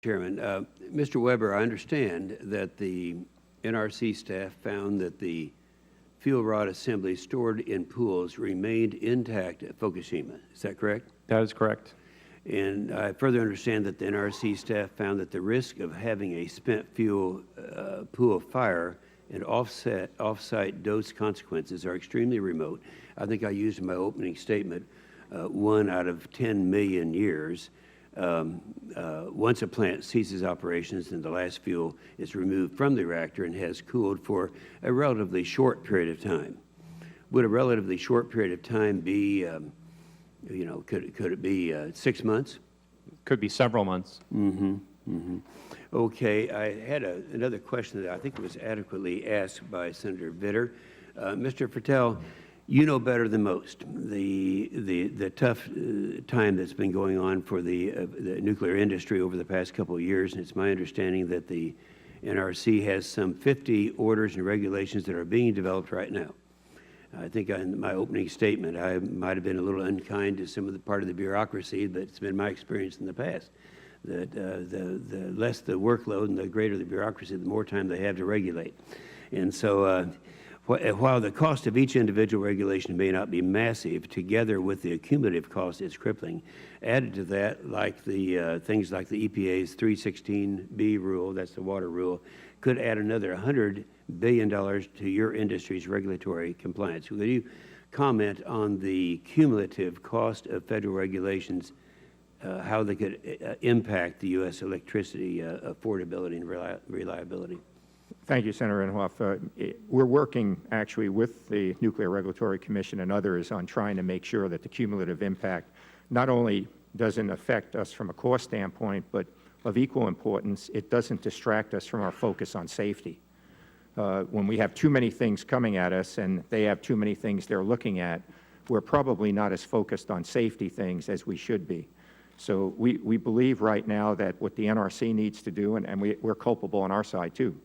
Chairman. Mr. Weber, I understand that the NRC staff found that the fuel rod assembly stored in pools remained intact at Fukushima. Is that correct? That is correct. And I further understand that the NRC staff found that the risk of having a spent fuel pool fire and off-site dose consequences are extremely remote. I think I used in my opening statement 1 out of 10 million years. Once a plant ceases operations and the last fuel is removed from the reactor and has cooled for a relatively short period of time. Would a relatively short period of time be, could it be 6 months? Could be several months. Okay, I had another question that I think was adequately asked by Senator Vitter. Mr. Fertel, you know better than most the tough time that's been going on for the nuclear industry over the past couple of years, and it's my understanding that the NRC has some 50 orders and regulations that are being developed right now. I think in my opening statement I might have been a little unkind to some of the part of the bureaucracy, but it's been my experience in the past that the less the workload and the greater the bureaucracy, the more time they have to regulate. And so while the cost of each individual regulation may not be massive, together with the cumulative cost, it's crippling. Added to that, like the things like the EPA's 316B rule, that's the water rule, could add another $100 billion to your industry's regulatory compliance. Will you comment on the cumulative cost of federal regulations, how they could impact the U.S. electricity affordability and reliability? Thank you, Senator Inhofe. We're working actually with the Nuclear Regulatory Commission and others on trying to make sure that the cumulative impact not only doesn't affect us from a cost standpoint, but of equal importance, it doesn't distract us from our focus on safety. When we have too many things coming at us and they have too many things they're looking at, we're probably not as focused on safety things as we should be. So we believe right now that what the NRC needs to do, and we're culpable on our side too,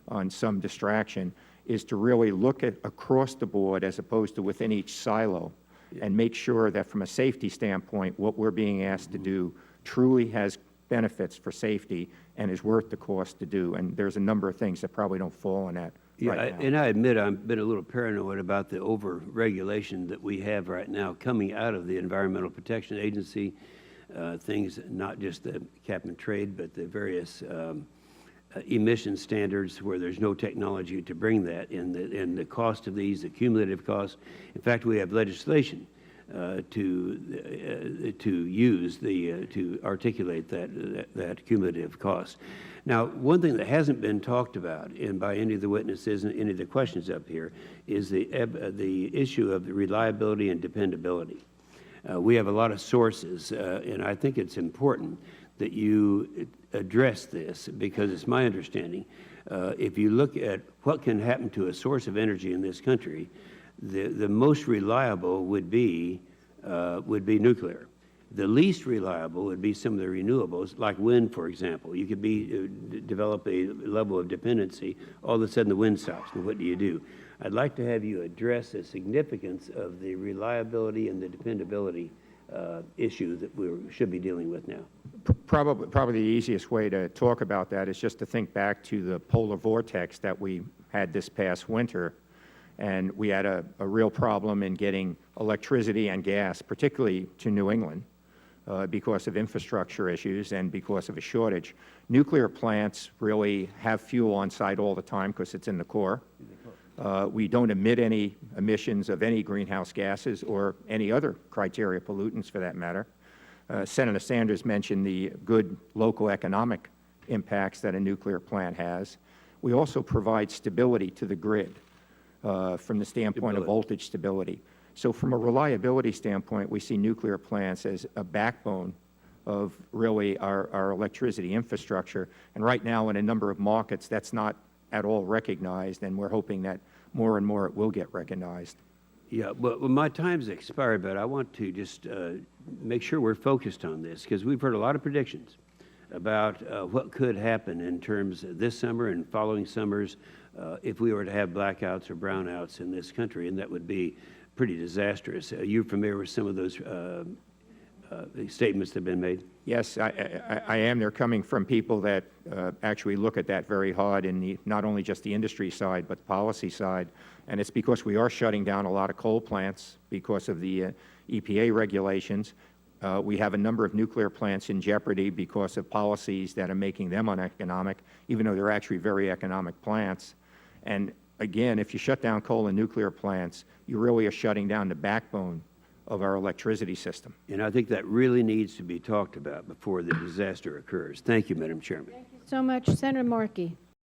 on some distraction, is to really look at across the board as opposed to within each silo and make sure that from a safety standpoint, what we're being asked to do truly has benefits for safety and is worth the cost to do. And there's a number of things that probably don't fall in that right now. And I admit I've been a little paranoid about the over-regulation that we have right now coming out of the Environmental Protection Agency, things not just the cap and trade, but the various emission standards where there's no technology to bring that, and the cost of these, the cumulative cost. In fact, we have legislation to articulate that cumulative cost. Now, one thing that hasn't been talked about, and by any of the witnesses and any of the questions up here, is the issue of the reliability and dependability. We have a lot of sources, and I think it's important that you address this, because it's my understanding, if you look at what can happen to a source of energy in this country, the most reliable would be nuclear. The least reliable would be some of the renewables, like wind, for example. You could develop a level of dependency. All of a sudden, the wind stops, and what do you do? I'd like to have you address the significance of the reliability and the dependability issue that we should be dealing with now. Probably the easiest way to talk about that is just to think back to the polar vortex that we had this past winter. And we had a real problem in getting electricity and gas, particularly to New England, because of infrastructure issues and because of a shortage. Nuclear plants really have fuel on site all the time because it's in the core. We don't emit any emissions of any greenhouse gases or any other criteria pollutants for that matter. Senator Sanders mentioned the good local economic impacts that a nuclear plant has. We also provide stability to the grid from the standpoint of voltage stability. So from a reliability standpoint, we see nuclear plants as a backbone of really our electricity infrastructure. And right now in a number of markets, that's not at all recognized, and we're hoping that more and more it will get recognized. Yeah, well, my time's expired, but I want to just make sure we're focused on this, because we've heard a lot of predictions about what could happen in terms of this summer and following summers if we were to have blackouts or brownouts in this country, and that would be pretty disastrous. Are you familiar with some of those statements that have been made? Yes, I am. They're coming from people that actually look at that very hard in the, not only just the industry side, but the policy side. And it's because we are shutting down a lot of coal plants because of the EPA regulations. We have a number of nuclear plants in jeopardy because of policies that are making them uneconomic, even though they're actually very economic plants. And again, if you shut down coal and nuclear plants, you really are shutting down the backbone of our electricity system. And I think that really needs to be talked about before the disaster occurs. Thank you, Madam Chairman. So much. Senator Markey.